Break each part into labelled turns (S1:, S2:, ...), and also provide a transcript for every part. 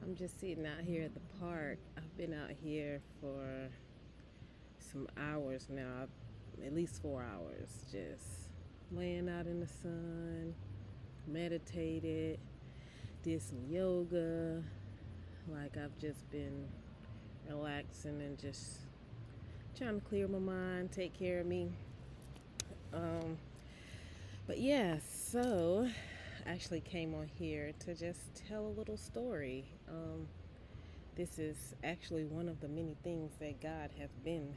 S1: I'm just sitting out here at the park. I've been out here for some hours now, at least 4 hours, just laying out in the sun, meditated, did some yoga. Like I've just been relaxing and just trying to clear my mind, take care of me. Um, but yeah, so I actually came on here to just tell a little story. This is actually one of the many things that God has been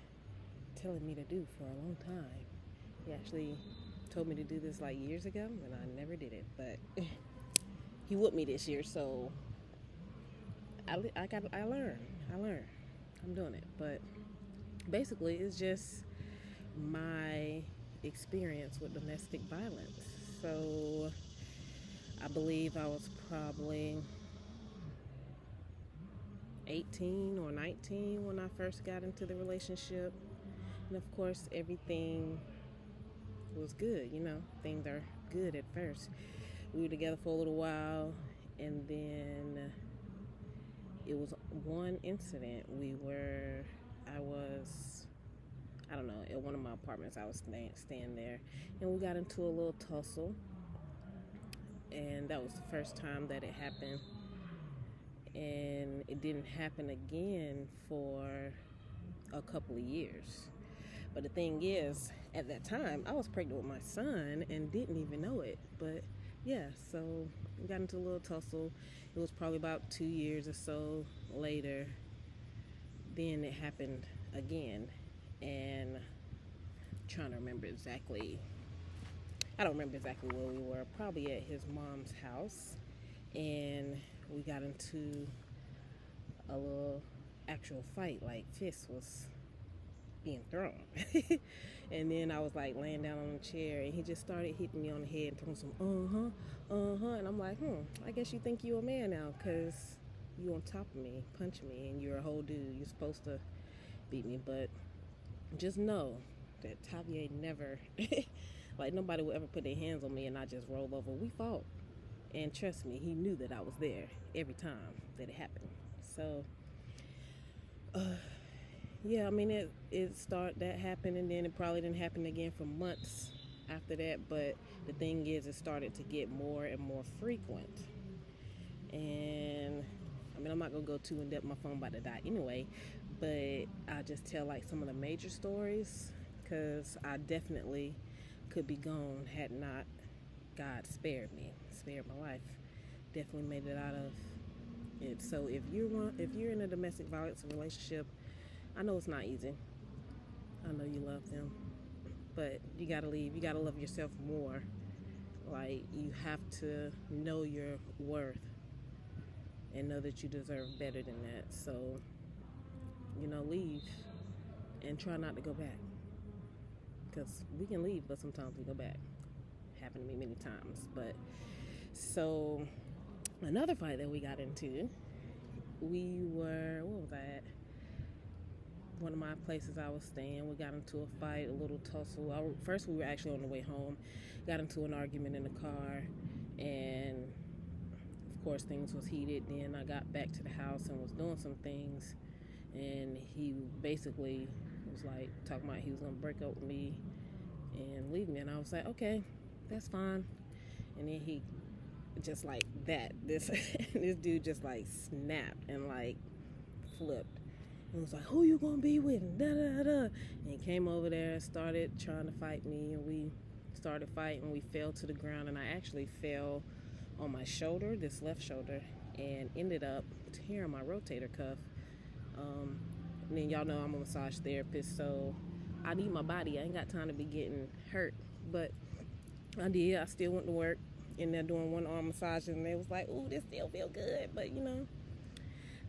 S1: telling me to do for a long time. He actually told me to do this like years ago, and I never did it. But he whooped me this year, so I learned. I learned. I'm doing it. But basically, it's just my experience with domestic violence. So I believe I was probably 18 or 19 when I first got into the relationship. And of course, everything was good. Things are good at first. We were together for a little while, and then it was one incident. I was, I don't know, at one of my apartments. I was staying there, and we got into a little tussle, and that was the first time that it happened. And it didn't happen again for a couple of years. But the thing is, at that time, I was pregnant with my son and didn't even know it. But yeah, so we got into a little tussle. It was probably about 2 years or so later. Then it happened again. And I'm trying to remember exactly. I don't remember exactly where we were. Probably at his mom's house. And we got into a little actual fight. Like, fists was being thrown. And then I was like laying down on a chair, and he just started hitting me on the head and throwing some and I'm like, I guess you think you a man now, because you on top of me, punching me, and you're a whole dude. You're supposed to beat me. But just know that Tahveya never like, nobody would ever put their hands on me and I just roll over. We fought, and trust me, he knew that I was there every time that it happened. So yeah, I mean, that happened, and then it probably didn't happen again for months after that. But the thing is, it started to get more and more frequent. And I mean, I'm not gonna go too in depth. My phone about to die anyway. But I just tell like some of the major stories, because I definitely could be gone had not God spared my life. Definitely made it out of it. So if you're in a domestic violence relationship, I know it's not easy. I know you love them, but you gotta leave. You gotta love yourself more. Like, you have to know your worth and know that you deserve better than that. So, leave and try not to go back. Because we can leave, but sometimes we go back. Happened to me many times. But so another fight that we got into, where was I at? One of my places I was staying. We got into a fight, a little tussle. First, we were actually on the way home. Got into an argument in the car, and of course, things was heated. Then I got back to the house and was doing some things, and he basically was like talking about he was gonna break up with me and leave me, and I was like, okay, that's fine. And then he just like that, this this dude just like snapped and like flipped. And was like, who you gonna be with? And da da da. And he came over there and started trying to fight me, and we started fighting. We fell to the ground, and I actually fell on my shoulder, this left shoulder, and ended up tearing my rotator cuff. And then y'all know I'm a massage therapist, so I need my body. I ain't got time to be getting hurt, but I did. I still went to work, and they're doing one arm massages, and they was like, ooh, this still feel good, but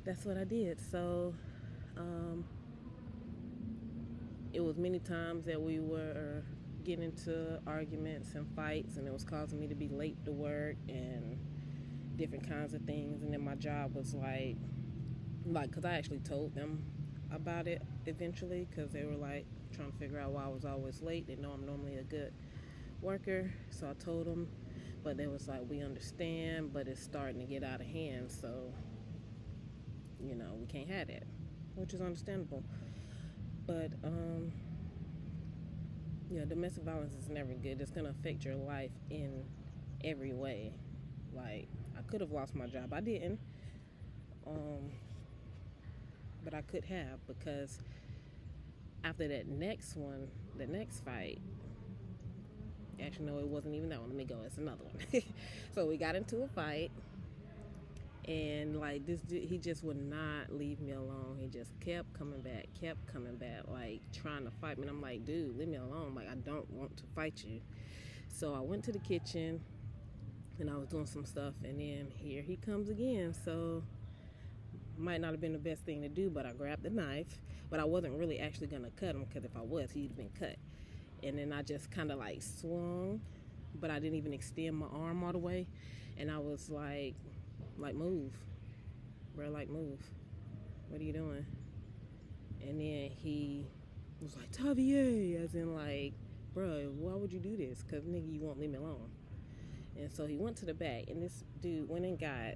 S1: that's what I did. So it was many times that we were getting into arguments and fights, and it was causing me to be late to work and different kinds of things. And then my job was like, because I actually told them about it eventually, because they were like trying to figure out why I was always late. They know I'm normally a good worker, so I told them, but they was like, we understand, but it's starting to get out of hand. So You know, we can't have that, which is understandable. But yeah, domestic violence is never good. It's gonna affect your life in every way. Like, I could have lost my job. I didn't. Um, but I could have, because after that next one, the next fight, actually, no, it wasn't even that one. Let me go. It's another one. So we got into a fight, and like this, he just would not leave me alone. He just kept coming back, like trying to fight me. And I'm like, dude, leave me alone. Like, I don't want to fight you. So I went to the kitchen, and I was doing some stuff, and then here he comes again. So might not have been the best thing to do, but I grabbed the knife, but I wasn't really actually gonna cut him, because if I was, he'd have been cut. And then I just kind of like swung, but I didn't even extend my arm all the way, and I was like move, bro, like move. What are you doing? And then he was like, Tahveya, as in like, bro, why would you do this? Because nigga, you won't leave me alone. And so he went to the back, and this dude went and got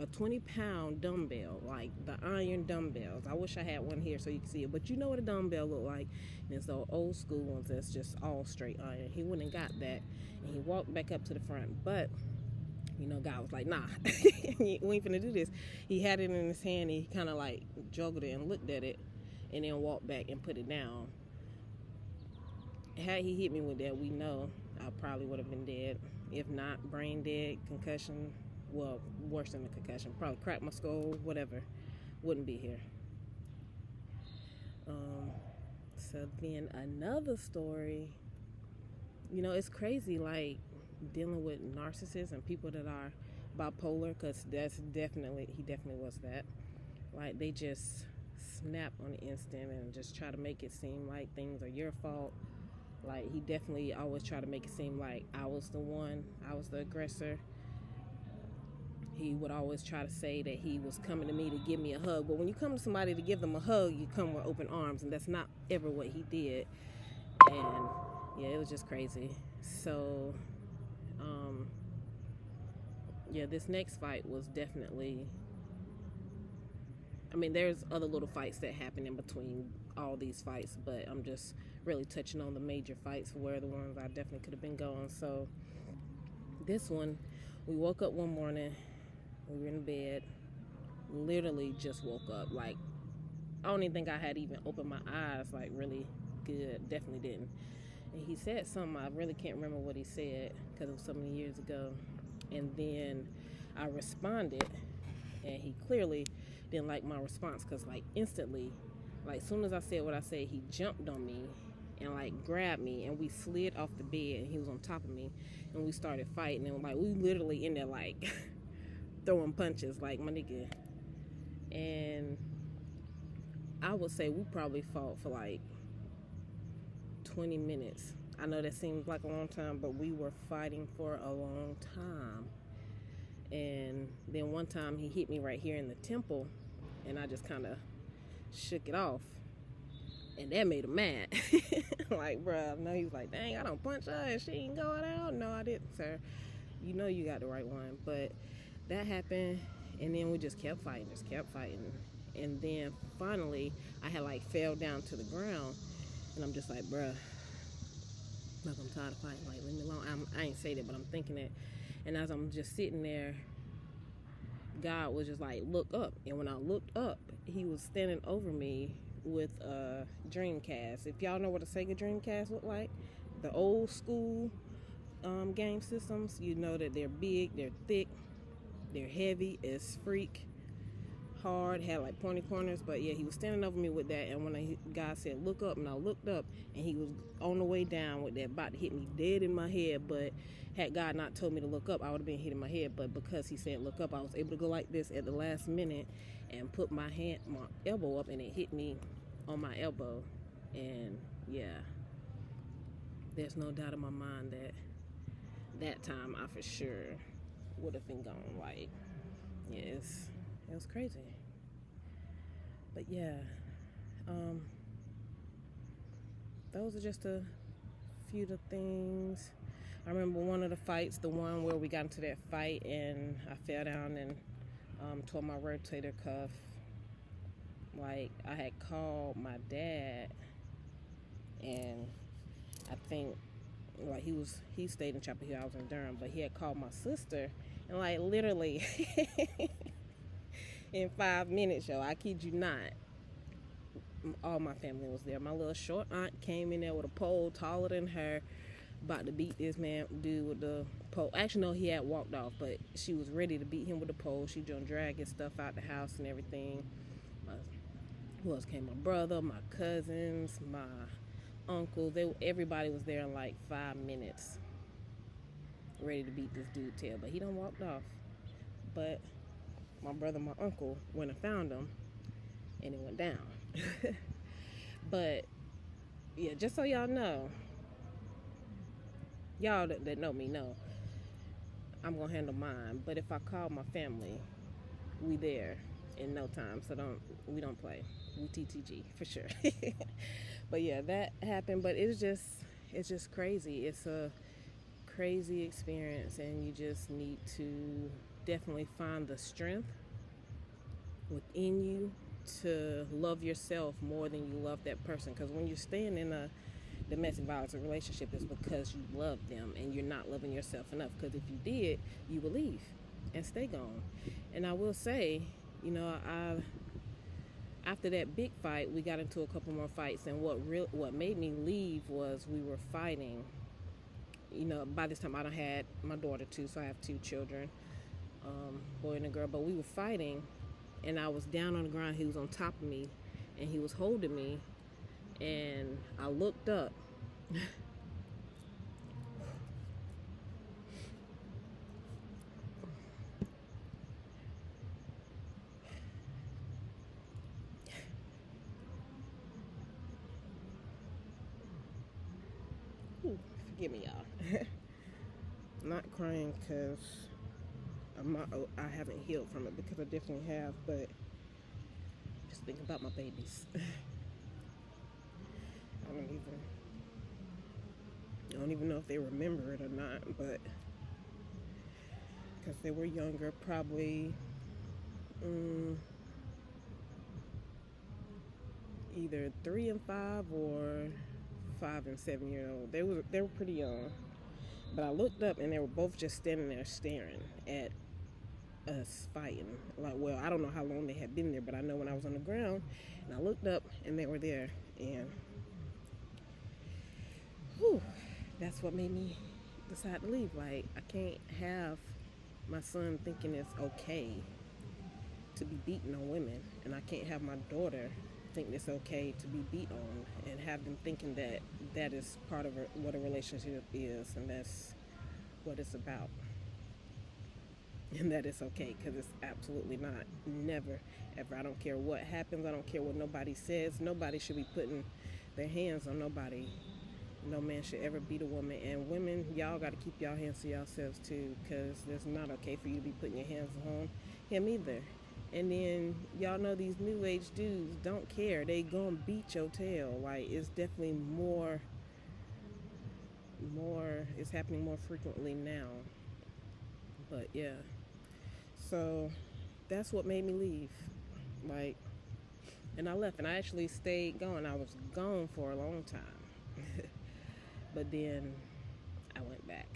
S1: a 20-pound dumbbell, like the iron dumbbells. I wish I had one here so you can see it, but you know what a dumbbell look like. And it's the old school ones that's just all straight iron. He went and got that, and he walked back up to the front, but you know, God was like, nah, we ain't finna do this. He had it in his hand, and he kind of like juggled it and looked at it, and then walked back and put it down. Had he hit me with that, we know I probably would have been dead. If not, brain dead, concussion, well, worse than a concussion, probably cracked my skull, whatever, wouldn't be here. So then another story, you know, it's crazy, like dealing with narcissists and people that are bipolar, because that's definitely, he definitely was that. Like, they just snap on the instant and just try to make it seem like things are your fault. Like, he definitely always try to make it seem like I was the aggressor. He would always try to say that he was coming to me to give me a hug. But when you come to somebody to give them a hug, you come with open arms, and that's not ever what he did. And yeah, it was just crazy. So, yeah, this next fight was definitely, I mean, there's other little fights that happen in between all these fights, but I'm just really touching on the major fights where the ones I definitely could have been going. So this one, we woke up one morning, we were in bed, literally just woke up. Like, I don't even think I had even opened my eyes like really good. Definitely didn't. And he said something, I really can't remember what he said because it was so many years ago. And then I responded, and he clearly didn't like my response, because like instantly, like soon as I said what I said, he jumped on me and like grabbed me, and we slid off the bed, and he was on top of me, and we started fighting, and like we literally in there like throwing punches, like, my nigga. And I would say we probably fought for like 20 minutes. I know that seems like a long time, but we were fighting for a long time. And then one time he hit me right here in the temple, and I just kind of shook it off, and that made him mad. Like, bruh, no, he was like, dang, I don't punch her and she ain't going out. No, I didn't, sir. You know you got the right one. But that happened, and then we just kept fighting. And then finally I had like fell down to the ground, and I'm just like, bruh, look, I'm tired of fighting, like, leave me alone. I ain't say that, but I'm thinking that. And as I'm just sitting there, God was just like, look up. And when I looked up, he was standing over me with a Dreamcast. If y'all know what a Sega Dreamcast look like, the old school game systems, you know that they're big, they're thick, they're heavy as freak, hard, had like pointy corners. But yeah, he was standing over me with that. And when God said look up, and I looked up, and he was on the way down with that, about to hit me dead in my head. But had God not told me to look up, I would have been hitting my head. But because he said look up, I was able to go like this at the last minute and put my elbow up, and it hit me on my elbow. And yeah, there's no doubt in my mind that time I for sure would have been gone. Like, yes, it was crazy. But yeah, those are just a few of the things. I remember one of the fights, the one where we got into that fight, and I fell down and tore my rotator cuff. Like, I had called my dad, and I think, like, he stayed in Chapel Hill, I was in Durham, but he had called my sister, and like literally in 5 minutes, yo, I kid you not, all my family was there. My little short aunt came in there with a pole taller than her, about to beat this man dude with the pole. Actually, no, he had walked off, but she was ready to beat him with the pole. She done drag his stuff out the house and everything. Who else came? My brother, my cousins, my uncles. Everybody was there in like 5 minutes, ready to beat this dude tail. But he done walked off. But my brother, my uncle went and found him, and it went down. But yeah, just so y'all know, y'all that know me know I'm gonna handle mine. But if I call my family, we there in no time. So we don't play. We TTG for sure. But yeah, that happened. But it's just crazy. It's a crazy experience, and you just need to definitely find the strength within you to love yourself more than you love that person. Because when you're staying in a domestic violence relationship, it's because you love them and you're not loving yourself enough. Because if you did, you would leave and stay gone. And I will say, after that big fight, we got into a couple more fights, and what made me leave was we were fighting. By this time I done had my daughter too, so I have 2 children, boy and a girl. But we were fighting, and I was down on the ground. He was on top of me, and he was holding me, and I looked up. Forgive me, y'all. I'm not crying because I haven't healed from it, because I definitely have, but just thinking about my babies. I don't even know if they remember it or not, but because they were younger, probably either 3 and 5 or 5 and 7 year old. They were pretty young. But I looked up, and they were both just standing there staring at us fighting. Like, well, I don't know how long they had been there, but I know when I was on the ground and I looked up and they were there, and that's what made me decide to leave. Like, I can't have my son thinking it's okay to be beaten on women, and I can't have my daughter think it's okay to be beat on, and have them thinking that is part of what a relationship is, and that's what it's about, and that it's okay, because it's absolutely not. Never, ever. I don't care what happens. I don't care what nobody says. Nobody should be putting their hands on nobody. No man should ever beat a woman. And women, y'all got to keep y'all hands to yourselves too, because it's not okay for you to be putting your hands on him either. And then y'all know these new age dudes don't care. They gonna beat your tail. Like, it's definitely more it's happening more frequently now. But yeah, so that's what made me leave. Like, and I left, and I actually stayed gone. I was gone for a long time. But then I went back.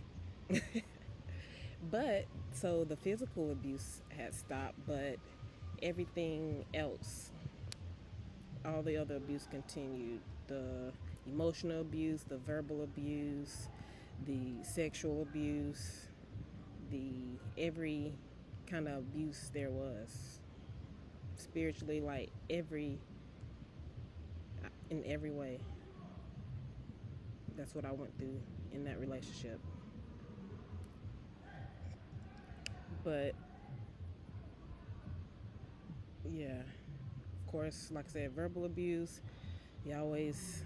S1: But so the physical abuse had stopped, but everything else, all the other abuse continued. The emotional abuse, the verbal abuse, the sexual abuse, the every kind of abuse there was. Spiritually, like in every way. That's what I went through in that relationship. But yeah, of course, like I said, verbal abuse. He always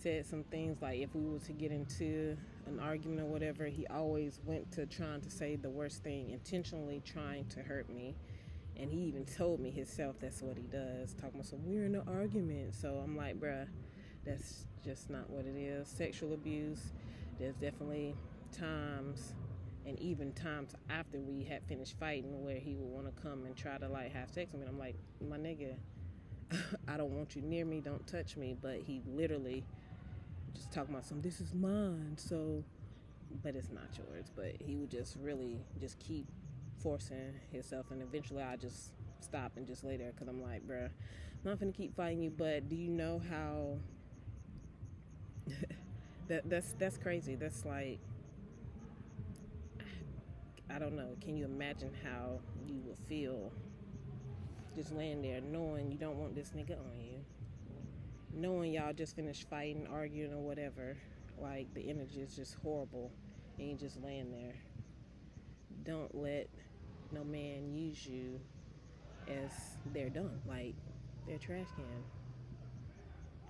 S1: said some things like, if we were to get into an argument or whatever, he always went to trying to say the worst thing, intentionally trying to hurt me. And he even told me himself that's what he does, talking about, so we're in an argument. So I'm like, bruh, that's just not what it is. Sexual abuse, there's definitely times, and even times after we had finished fighting, where he would want to come and try to like have sex with me. I'm like, my nigga, I don't want you near me, don't touch me. But he literally just talking about some, this is mine, so, but it's not yours. But he would just really just keep forcing himself, and eventually I just stop and just lay there, because I'm like, bruh, I'm not gonna keep fighting you. But do you know how that's crazy. That's like, I don't know, can you imagine how you would feel just laying there knowing you don't want this nigga on you, knowing y'all just finished fighting, arguing, or whatever? Like, the energy is just horrible, and you're just laying there. Don't let no man use you as their dump, like their trash can,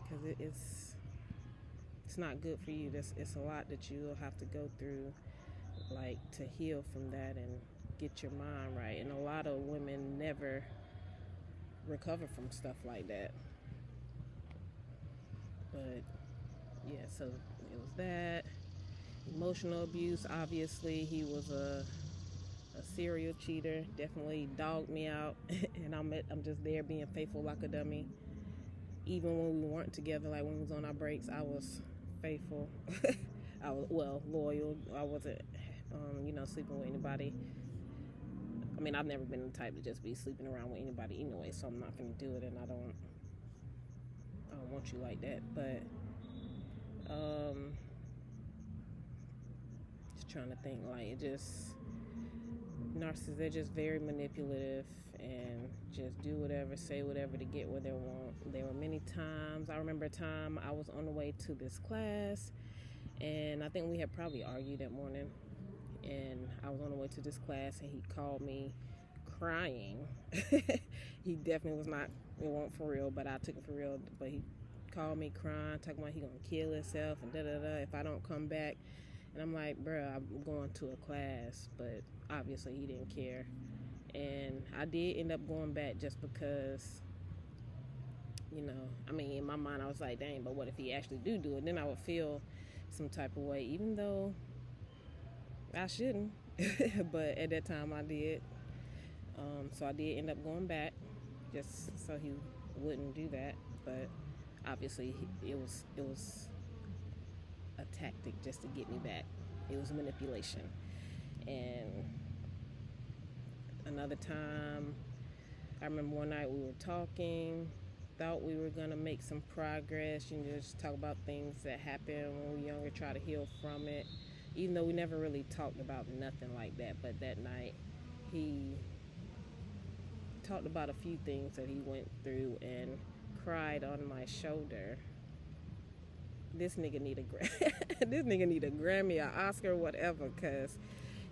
S1: because it's not good for you. It's a lot that you'll have to go through, like, to heal from that and get your mind right. And a lot of women never recover from stuff like that. But yeah, so it was that. Emotional abuse, obviously he was a serial cheater, definitely dogged me out. And I'm just there being faithful like a dummy. Even when we weren't together, like when we was on our breaks, I was faithful. I was, well, loyal. I wasn't sleeping with anybody. I mean, I've never been the type to just be sleeping around with anybody anyway, so I'm not gonna do it, and I don't want you like that. But just trying to think, like, it just, narcissists, they're just very manipulative and just do whatever, say whatever to get what they want. There were many times, I remember a time I was on the way to this class, and I think we had probably argued that morning, and I was on the way to this class, and he called me crying. He definitely was not, it wasn't for real, but I took it for real. But he called me crying, talking about he gonna kill himself and da-da-da if I don't come back. And I'm like, bruh, I'm going to a class. But obviously he didn't care. And I did end up going back just because, I mean, in my mind I was like, dang, but what if he actually do it? Then I would feel some type of way, even though I shouldn't. But at that time I did. So I did end up going back just so he wouldn't do that. But obviously it was a tactic just to get me back. It was manipulation. And another time, I remember one night we were talking, thought we were gonna make some progress, just talk about things that happened when we were younger, try to heal from it, even though we never really talked about nothing like that. But that night he talked about a few things that he went through and cried on my shoulder. This nigga need a this nigga need a Grammy, an Oscar, whatever, because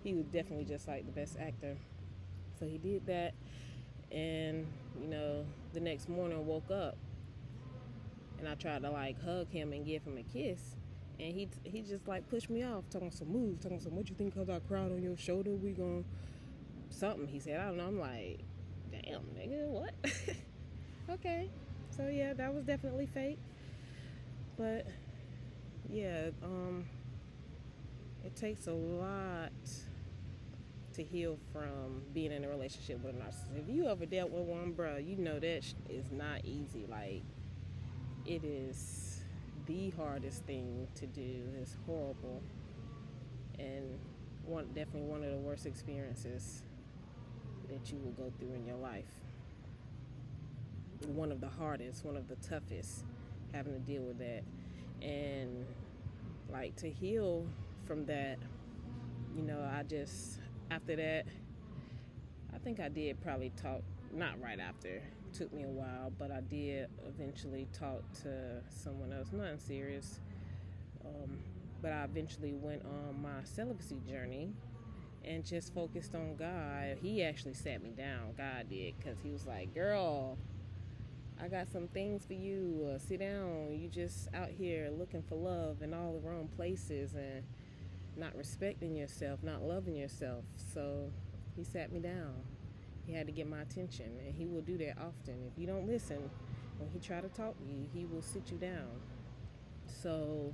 S1: he was definitely just like the best actor. So he did that, and the next morning I woke up and I tried to like hug him and give him a kiss, and he just like pushed me off, talking some moves, talking some, what you think because I cried on your shoulder we gon' something, he said, I don't know. I'm like, damn nigga, what? Okay, so yeah, that was definitely fake. But yeah, it takes a lot to heal from being in a relationship with a narcissist. If you ever dealt with one, bro, you know that is not easy. Like, it is the hardest thing to do. It's horrible, and definitely one of the worst experiences that you will go through in your life. One of the hardest, one of the toughest, having to deal with that. And like, to heal from that, I just, after that, I think I did probably talk, not right after, it took me a while, but I did eventually talk to someone else, nothing serious, but I eventually went on my celibacy journey and just focused on God. He actually sat me down, God did, because he was like, girl, I got some things for you, sit down, you just out here looking for love in all the wrong places and not respecting yourself, not loving yourself. So he sat me down. He had to get my attention, and he will do that often. If you don't listen, when he try to talk to you, he will sit you down. So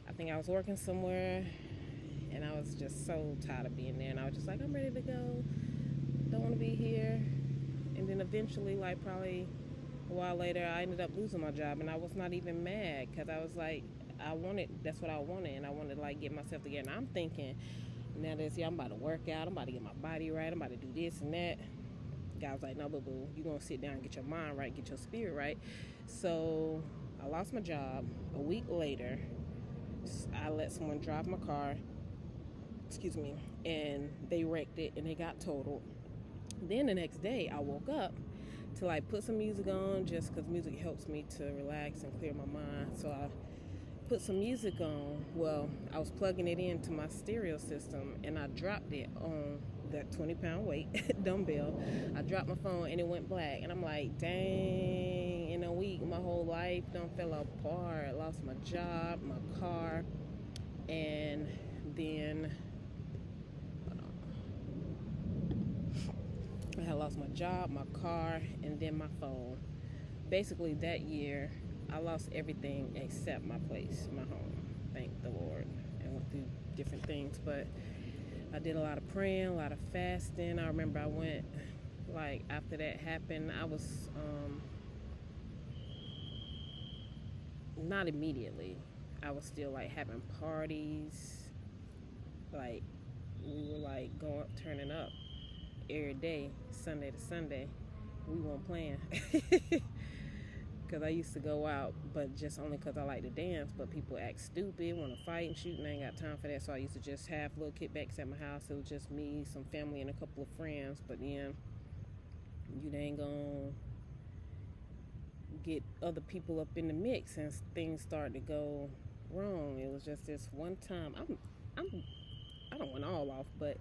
S1: I think I was working somewhere, and I was just so tired of being there, and I was just like, I'm ready to go, don't want to be here. And then eventually, like probably a while later, I ended up losing my job, and I was not even mad because I was like, that's what I wanted, and I wanted to like get myself together. And I'm thinking, now that I'm about to work out, I'm about to get my body right, I'm about to do this and that. God was like, no, boo boo, you're gonna sit down and get your mind right, get your spirit right. So I lost my job. A week later, I let someone drive my car, excuse me, and they wrecked it and it got totaled. Then the next day, I woke up to like put some music on just because music helps me to relax and clear my mind. So I put some music on. Well, I was plugging it into my stereo system and I dropped it on that 20-pound weight dumbbell. I dropped my phone and it went black. And I'm like, dang, in a week, my whole life done fell apart. I lost my job, my car, and then I had lost my job, my car, and then my phone. Basically, that year, I lost everything except my place, my home. Thank the Lord. I went through different things, but I did a lot of praying, a lot of fasting. I remember I went, like, after that happened, I was, not immediately. I was still, like, having parties. Like, we were, like, turning up every day, Sunday to Sunday. We weren't playing. Because I used to go out, but just only because I like to dance. But people act stupid, want to fight and shoot, and I ain't got time for that. So I used to just have little kickbacks at my house. It was just me, some family, and a couple of friends. But then you ain't gonna get other people up in the mix, and things start to go wrong. It was just this one time. I don't want all off, but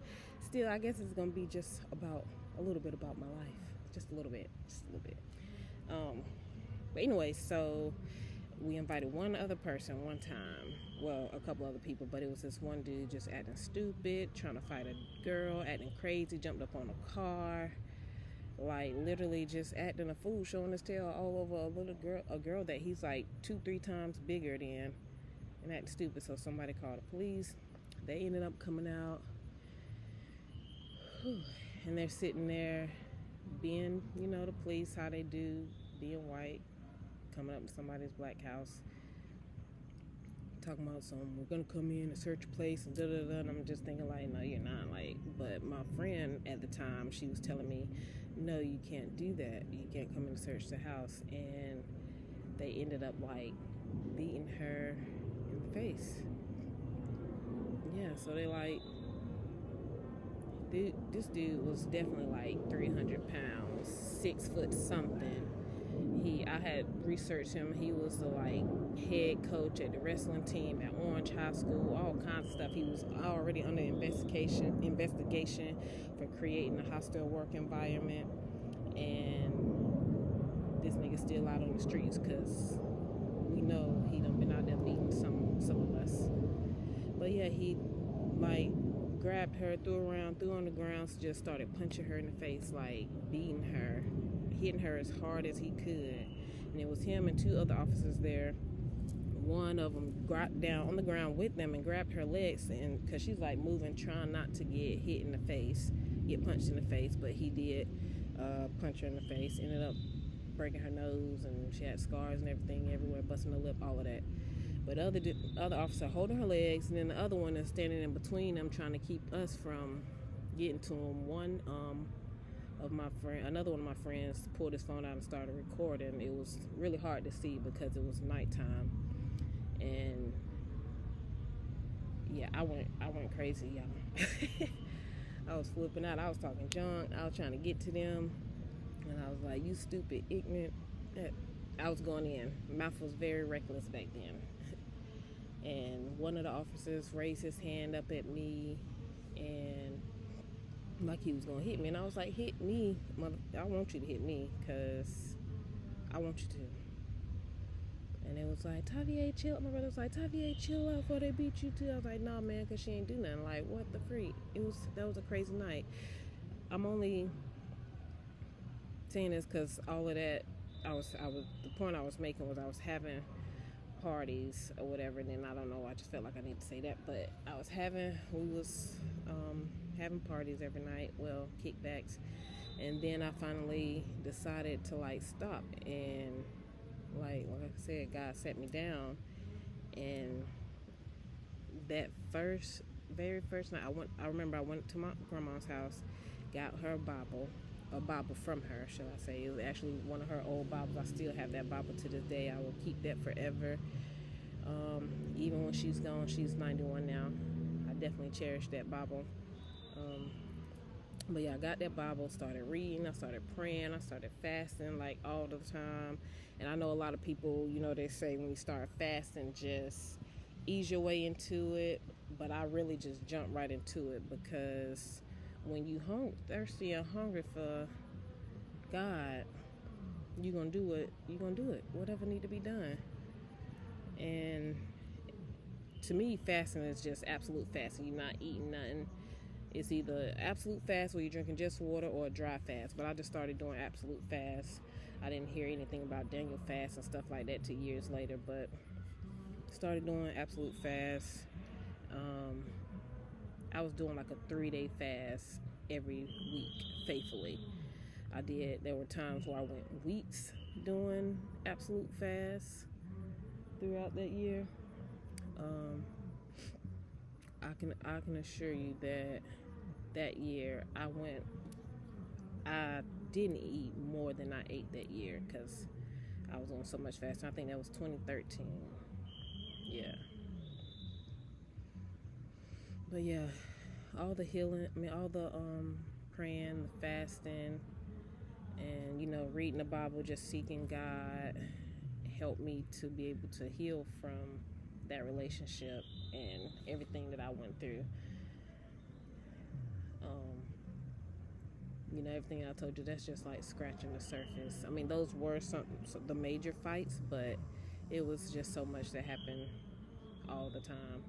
S1: still, I guess it's gonna be just about a little bit about my life, just a little bit. But anyway, so we invited one other person one time. Well, a couple other people, but it was this one dude just acting stupid, trying to fight a girl, acting crazy, jumped up on a car, like literally just acting a fool, showing his tail all over a girl that he's like 2-3 times bigger than, and acting stupid. So somebody called the police. They ended up coming out, and they're sitting there being, the police, how they do, being white, coming up to somebody's black house, talking about we're gonna come in and search a place and da-da-da, and I'm just thinking like, no, you're not, like, but my friend at the time, she was telling me, no, you can't do that, you can't come in and search the house, and they ended up like beating her in the face. Yeah, so they like, this dude was definitely like 300 pounds, 6 foot something. I had researched him. He was the like head coach at the wrestling team at Orange High School, all kinds of stuff. He was already under investigation for creating a hostile work environment, and this nigga still out on the streets because we know he done been out there beating some of us. But yeah, he like grabbed her, threw her on the ground, just started punching her in the face, like beating her, hitting her as hard as he could. And it was him and 2 other officers there. One of them got down on the ground with them and grabbed her legs, and because she's like moving, trying not to get hit in the face, get punched in the face, but he did punch her in the face. Ended up breaking her nose, and she had scars and everything everywhere, busting her lip, all of that. But other officer holding her legs, and then the other one is standing in between them, trying to keep us from getting to him. Another one of my friends pulled his phone out and started recording. It was really hard to see because it was nighttime, and yeah, I went crazy, y'all. I was flipping out. I was talking junk. I was trying to get to them, and I was like, "You stupid, ignorant." I was going in. Mouth was very reckless back then. And one of the officers raised his hand up at me, and like he was gonna hit me, and I was like, hit me, mother, I want you to hit me, because I want you to. And it was like, Tahveya, chill. My brother was like, Tahveya, chill out before they beat you too. I was like, nah, man, because she ain't do nothing. Like, what the freak? That was a crazy night. I'm only saying this because all of that, the point I was making was I was having parties or whatever, and then I don't know, I just felt like I need to say that, but we was having parties every night, well, kickbacks, And then I finally decided to like stop, and like I said, God set me down. And that very first night, I remember I went to my grandma's house, got her Bible, a Bible from her, shall I say. It was actually one of her old Bibles. I still have that Bible to this day. I will keep that forever. Even when she's gone, she's 91 now. I definitely cherish that Bible. But yeah, I got that Bible, started reading, I started praying, I started fasting like all the time. And I know a lot of people, they say when you start fasting, just ease your way into it. But I really just jumped right into it, because when you thirsty and hungry for God, you're going to do it. You're going to do it, whatever need to be done. And to me, fasting is just absolute fasting. You're not eating nothing. It's either absolute fast where you're drinking just water, or a dry fast. But I just started doing absolute fast. I didn't hear anything about Daniel fast and stuff like that till years later, but started doing absolute fast. I was doing like a 3-day fast every week faithfully. There were times where I went weeks doing absolute fast throughout that year. I can assure you that year I didn't eat more than I ate that year, because I was on so much fasting. I think that was 2013. Yeah. But yeah, all the healing, all the praying, the fasting, and reading the Bible, just seeking God, helped me to be able to heal from that relationship and everything that I went through. Everything I told you, that's just like scratching the surface. Those were the major fights, but it was just so much that happened all the time.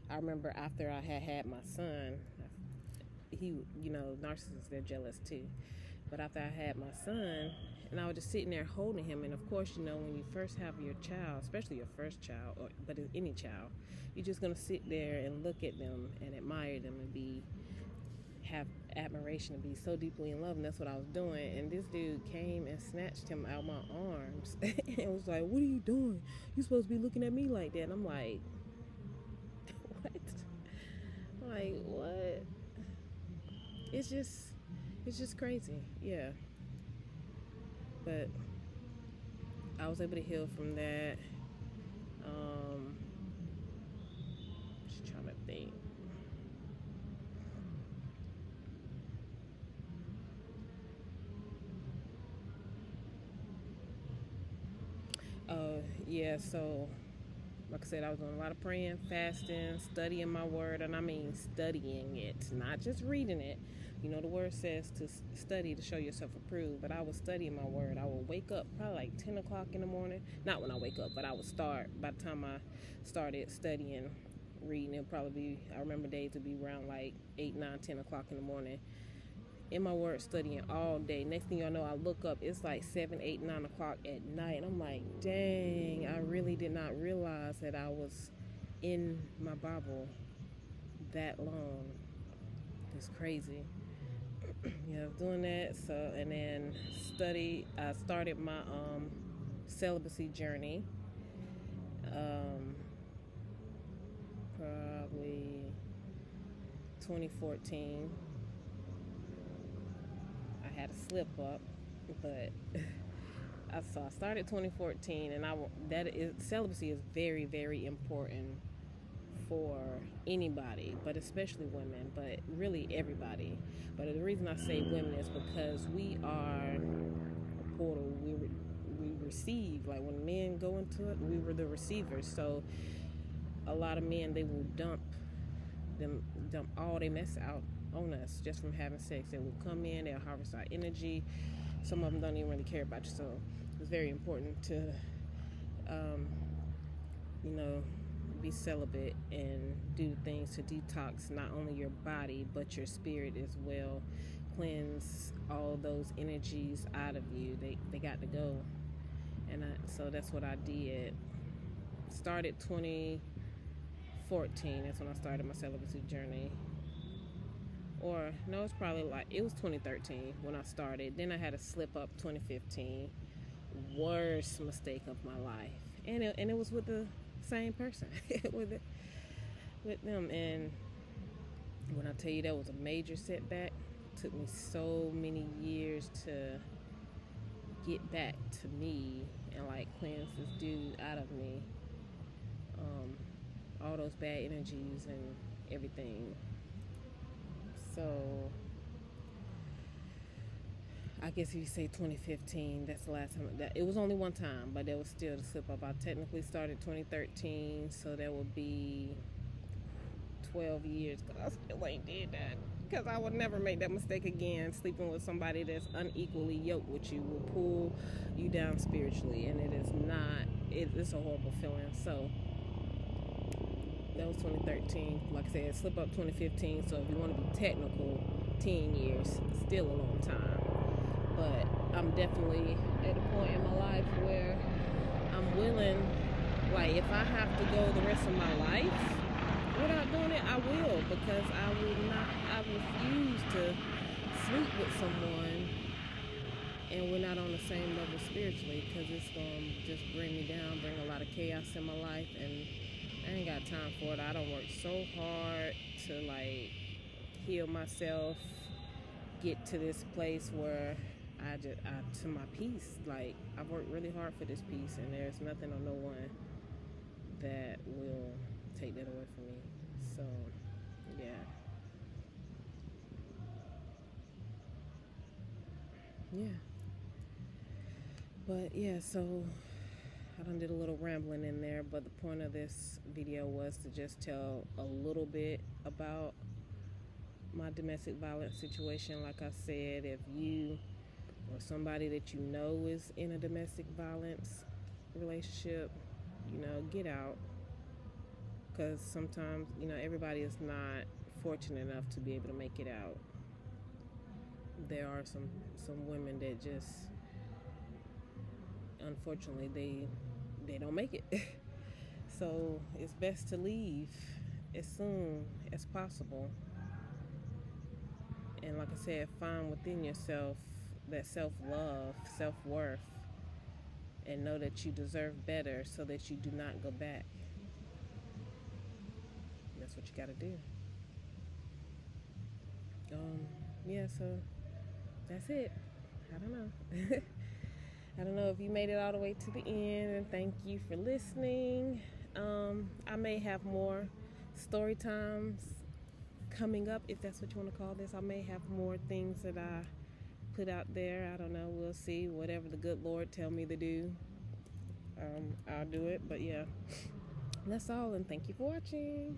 S1: I remember after I had my son, narcissists, they're jealous too. But after I had my son, and I was just sitting there holding him, and of course, when you first have your child, especially your first child, but any child, you're just gonna sit there and look at them and admire them and have admiration and be so deeply in love. And that's what I was doing. And this dude came and snatched him out of my arms and was like, "What are you doing? You're supposed to be looking at me like that." And I'm like, what? Like, what? It's just crazy. Yeah. But I was able to heal from that. Just trying to think. Yeah, so like I said, I was doing a lot of praying, fasting, studying my word, and I mean studying it, not just reading it. The word says to study to show yourself approved, but I was studying my word. I would wake up probably like 10 o'clock in the morning. Not when I wake up, but I would start. By the time I started studying, reading, it would probably be, I remember days would be around like 8, 9, 10 o'clock in the morning. In my word, studying all day. Next thing y'all know, I look up, it's like 7, 8, 9 o'clock at night. I'm like, dang, I really did not realize that I was in my Bible that long. It's crazy. Yeah, I was doing that. So, and then I started my celibacy journey. Probably 2014. I had a slip up, but I started 2014, and celibacy is very, very important for anybody, but especially women, but really everybody. But the reason I say women is because we are a portal. We receive, like when men go into it, we were the receivers. So a lot of men, they will dump all they mess out on us just from having sex. They will come in, they'll harvest our energy. Some of them don't even really care about you. So it's very important to be celibate and do things to detox not only your body but your spirit as well. Cleanse all those energies out of you. They got to go. And so that's what I did. Started 2014. That's when I started my celibacy journey. or no, it's probably like, it was 2013 when I started. Then I had a slip up 2015. Worst mistake of my life. And it was with the same person. with them. And when I tell you that was a major setback, it took me so many years to get back to me and like cleanse this dude out of me. All those bad energies and everything. So I guess if you say 2015, that's the last time. It was only one time, but there was still the slip up. I technically started 2013, so that would be 12 years. Cause I still ain't did that. Because I would never make that mistake again. Sleeping with somebody that's unequally yoked with you will pull you down spiritually, and it is not. It's a horrible feeling. So that was 2013. Like I said, slip up 2015. So if you want to be technical, 10 years, still a long time. But I'm definitely at a point in my life where I'm willing, like if I have to go the rest of my life without doing it, I will, because I refuse to sleep with someone and we're not on the same level spiritually, because it's going to just bring me down, bring a lot of chaos in my life, and I ain't got time for it. I don't work so hard to like heal myself, get to this place where I to my peace. Like, I've worked really hard for this peace, and there's nothing or no one that will take that away from me. So, yeah. Yeah. But, yeah, so I done did a little rambling in there, but the point of this video was to just tell a little bit about my domestic violence situation. Like I said, if you or somebody that you know is in a domestic violence relationship, get out, because sometimes, everybody is not fortunate enough to be able to make it out. There are some women that just, unfortunately, they don't make it. So it's best to leave as soon as possible. And like I said, find within yourself that self-love, self-worth, and know that you deserve better so that you do not go back. That's what you got to do. Yeah, so that's it. I don't know. I don't know if you made it all the way to the end, and thank you for listening. I may have more story times coming up, if that's what you want to call this. I may have more things that I put out there. I don't know. We'll see. Whatever the good Lord tell me to do, I'll do it. But yeah, that's all, and thank you for watching.